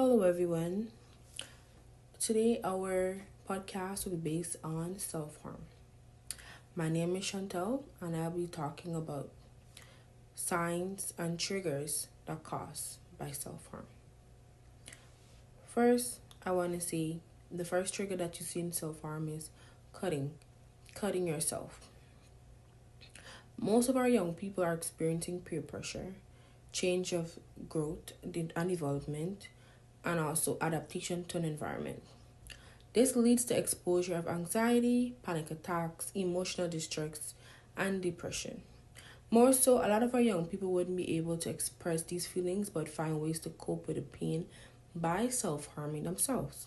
Hello, everyone. Today, our podcast will be based on self harm. My name is Chantel, and I'll be talking about signs and triggers that cause by self harm. First, I want to say the first trigger that you see in self harm is cutting yourself. Most of our young people are experiencing peer pressure, change of growth and development, and also adaptation to an environment. This leads to exposure of anxiety, panic attacks, emotional distress, and depression. More so, a lot of our young people wouldn't be able to express these feelings but find ways to cope with the pain by self harming themselves.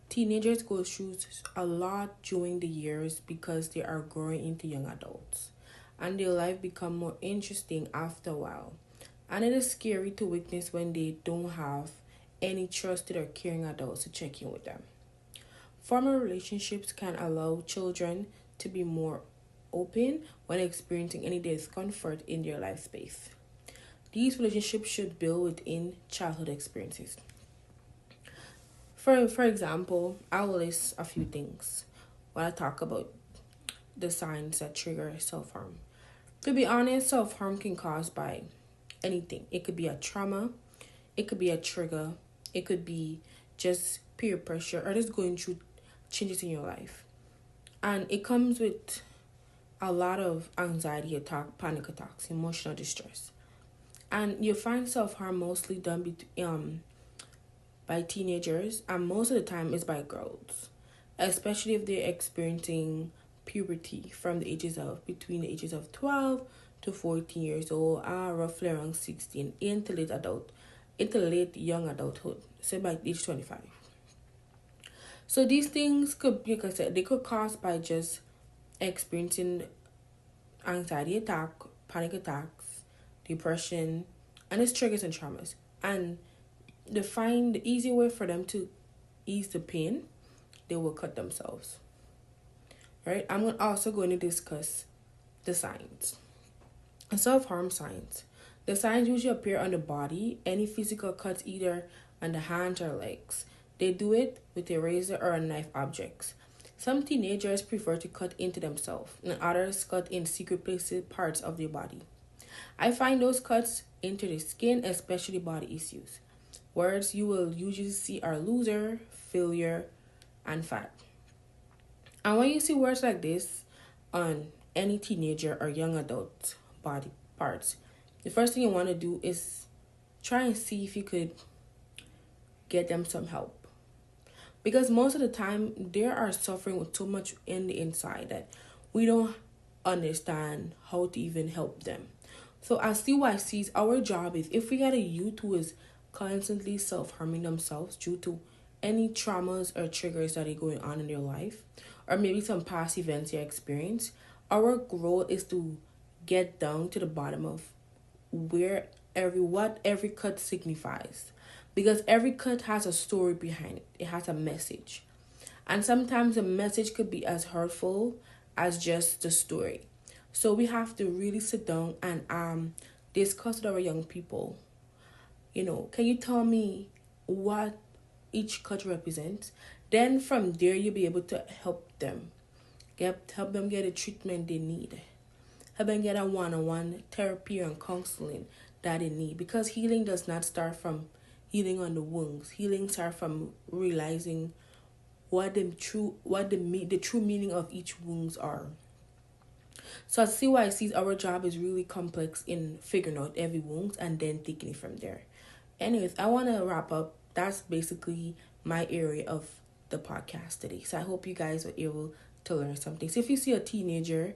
Teenagers go through a lot during the years because they are growing into young adults, and their life become more interesting after a while. And it is scary to witness when they don't have any trusted or caring adults to check in with them. Formal relationships can allow children to be more open when experiencing any discomfort in their life space. These relationships should build within childhood experiences. For example, I will list a few things when I talk about the signs that trigger self harm. To be honest, self harm can cause by anything. It could be a trauma, it could be a trigger, it could be just peer pressure or just going through changes in your life. And it comes with a lot of anxiety attack, panic attacks, emotional distress. And you find self harm mostly done by teenagers, and most of the time it's by girls, especially if they're experiencing puberty from the ages of between the ages of 12 to 14 years old, roughly around 16 into late young adulthood, say by age 25. So these things could, like I said, they could cause by just experiencing anxiety attack, panic attacks, depression, and its triggers and traumas. And to find the easy way for them to ease the pain, they will cut themselves. Right? I'm also going to discuss the signs. Self-harm signs. The signs usually appear on the body, any physical cuts either on the hands or legs. They do it with a razor or a knife objects. Some teenagers prefer to cut into themselves, and others cut in secret places, parts of their body. I find those cuts into the skin, especially body issues. Words you will usually see are loser, failure, and fat. And when you see words like this on any teenager or young adult body parts, the first thing you want to do is try and see if you could get them some help. Because most of the time, they are suffering with so much in the inside that we don't understand how to even help them. So as CYCs, our job is if we got a youth who is constantly self-harming themselves due to any traumas or triggers that are going on in their life, or maybe some past events they experience, our goal is to get down to the bottom of what every cut signifies. Because every cut has a story behind it. It has a message. And sometimes the message could be as hurtful as just the story. So we have to really sit down and discuss with our young people. Can you tell me what each cut represents? Then from there you'll be able to help them. Help them get the treatment they need. Help them get a one-on-one therapy and counseling that they need. Because healing does not start from healing on the wounds. Healing starts from realizing what the true meaning of each wounds are. So as CYCs, our job is really complex in figuring out every wound and then taking it from there. Anyways, I want to wrap up. That's basically my area of the podcast today. So I hope you guys were able to learn something. So if you see a teenager,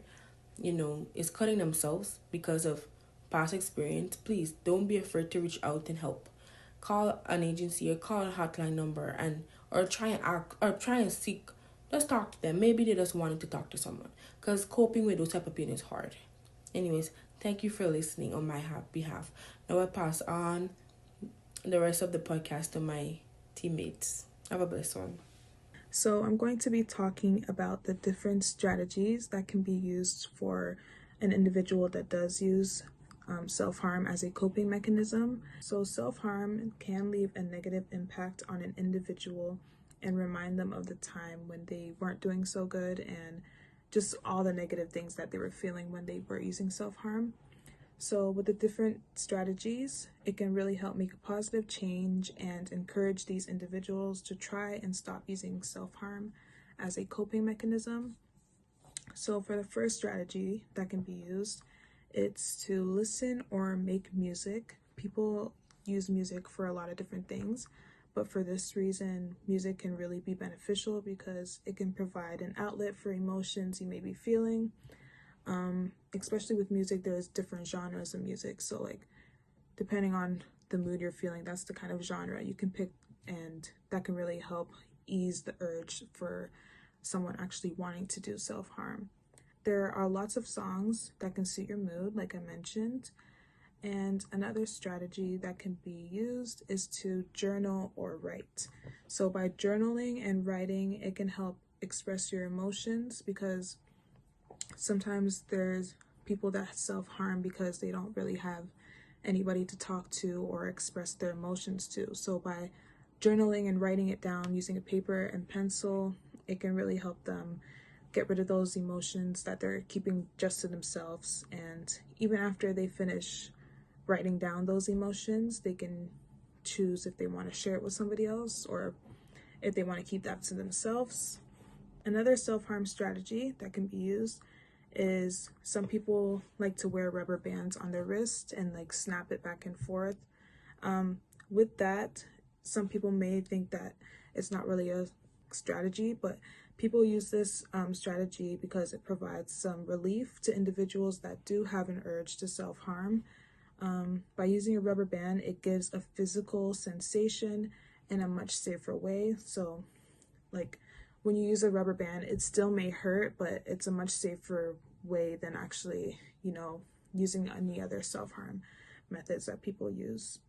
is cutting themselves because of past experience, please don't be afraid to reach out and help. Call an agency or call a hotline number or try and seek. Just talk to them. Maybe they just wanted to talk to someone because coping with those type of pain is hard. Anyways, thank you for listening on my behalf. Now I pass on the rest of the podcast to my teammates. Have a blessed one. So, I'm going to be talking about the different strategies that can be used for an individual that does use self-harm as a coping mechanism. So self-harm can leave a negative impact on an individual and remind them of the time when they weren't doing so good and just all the negative things that they were feeling when they were using self-harm. So with the different strategies, it can really help make a positive change and encourage these individuals to try and stop using self-harm as a coping mechanism. So for the first strategy that can be used, it's to listen or make music. People use music for a lot of different things, but for this reason, music can really be beneficial because it can provide an outlet for emotions you may be feeling. Especially with music, there's different genres of music. So like, depending on the mood you're feeling, that's the kind of genre you can pick, and that can really help ease the urge for someone actually wanting to do self-harm. There are lots of songs that can suit your mood, like I mentioned. And another strategy that can be used is to journal or write. So by journaling and writing, it can help express your emotions, because sometimes there's people that self-harm because they don't really have anybody to talk to or express their emotions to. So by journaling and writing it down using a paper and pencil, it can really help them get rid of those emotions that they're keeping just to themselves. And even after they finish writing down those emotions, they can choose if they want to share it with somebody else or if they want to keep that to themselves. Another self-harm strategy that can be used is some people like to wear rubber bands on their wrist and like snap it back and forth. With that, some people may think that it's not really a strategy, but people use this strategy because it provides some relief to individuals that do have an urge to self-harm. By using a rubber band, it gives a physical sensation in a much safer way. So like when you use a rubber band, it still may hurt, but it's a much safer way than actually, using any other self-harm methods that people use.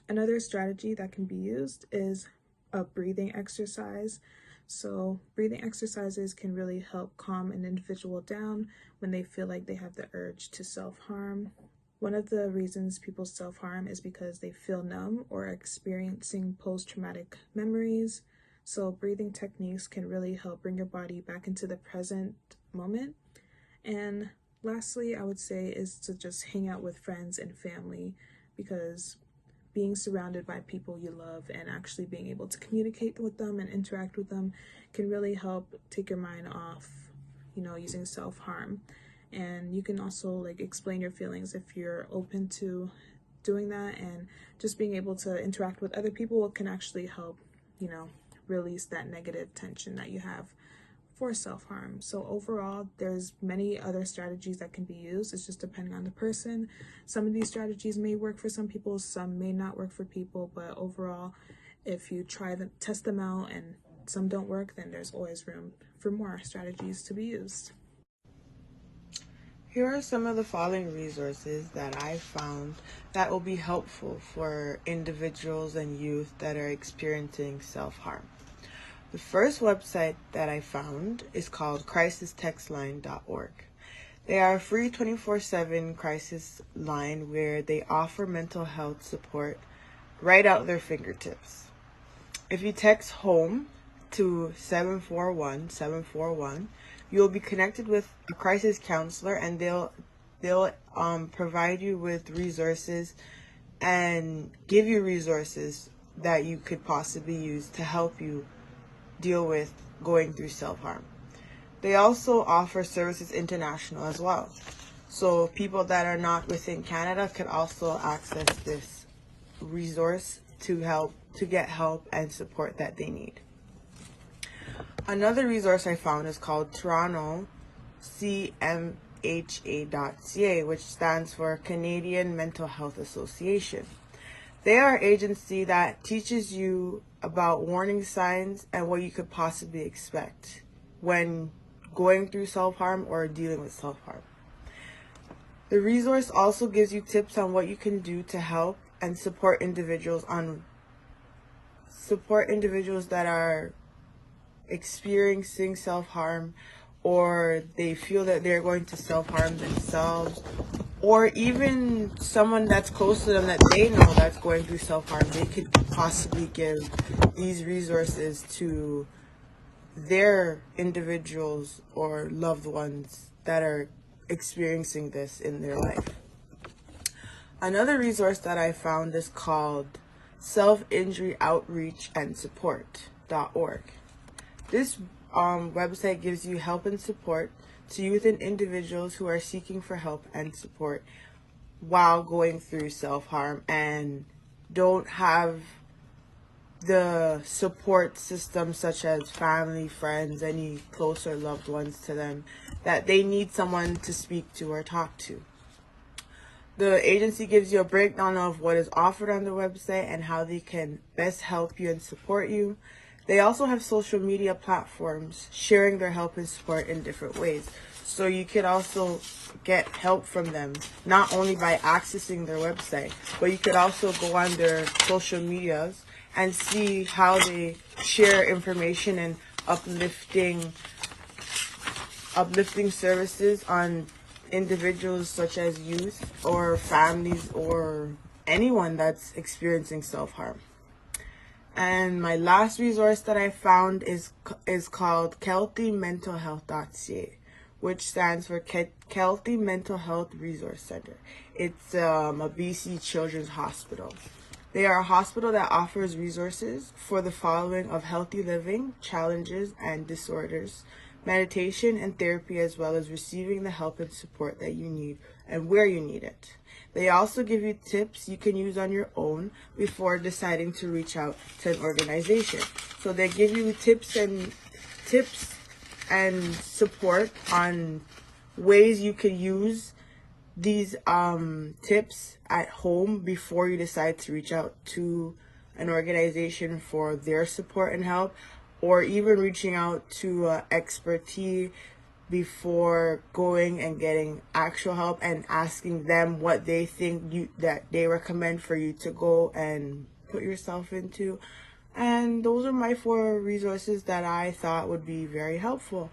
Another strategy that can be used is a breathing exercise. So breathing exercises can really help calm an individual down when they feel like they have the urge to self-harm. One of the reasons people self-harm is because they feel numb or are experiencing post-traumatic memories. So breathing techniques can really help bring your body back into the present moment. And lastly, I would say is to just hang out with friends and family, because being surrounded by people you love and actually being able to communicate with them and interact with them can really help take your mind off, using self-harm. And you can also like explain your feelings if you're open to doing that, and just being able to interact with other people can actually help, release that negative tension that you have for self-harm. So overall, there's many other strategies that can be used. It's just depending on the person. Some of these strategies may work for some people, some may not work for people, but overall, if you test them out and some don't work, then there's always room for more strategies to be used. Here are some of the following resources that I found that will be helpful for individuals and youth that are experiencing self-harm. The first website that I found is called crisistextline.org. They are a free 24/7 crisis line where they offer mental health support right out their fingertips. If you text HOME to 741-741, you'll be connected with a crisis counselor, and they'll provide you with resources and give you resources that you could possibly use to help you deal with going through self-harm. They also offer Services International as well. So people that are not within Canada can also access this resource to get help and support that they need. Another resource I found is called Toronto CMHA.ca, which stands for Canadian Mental Health Association. They are an agency that teaches you about warning signs and what you could possibly expect when going through self-harm or dealing with self-harm. The resource also gives you tips on what you can do to help and support individuals that are experiencing self-harm, or they feel that they're going to self-harm themselves, or even someone that's close to them that they know that's going through self-harm, they could possibly give these resources to their individuals or loved ones that are experiencing this in their life. Another resource that I found is called Self-Injury Outreach and Support.org. This website gives you help and support to youth and individuals who are seeking for help and support while going through self-harm and don't have the support system such as family, friends, any closer loved ones to them that they need someone to speak to or talk to. The agency gives you a breakdown of what is offered on the website and how they can best help you and support you. They also have social media platforms sharing their help and support in different ways. So you could also get help from them, not only by accessing their website, but you could also go on their social medias and see how they share information and uplifting services on individuals such as youth or families or anyone that's experiencing self-harm. And my last resource that I found is called KeltyMentalHealth.ca, which stands for Kelty Mental Health Resource Center. It's a BC Children's Hospital. They are a hospital that offers resources for the following of healthy living, challenges and disorders, meditation and therapy, as well as receiving the help and support that you need and where you need it. They also give you tips you can use on your own before deciding to reach out to an organization. So they give you tips and support on ways you could use these tips at home before you decide to reach out to an organization for their support and help, or even reaching out to expertise before going and getting actual help and asking them what they think that they recommend for you to go and put yourself into. And those are my 4 resources that I thought would be very helpful.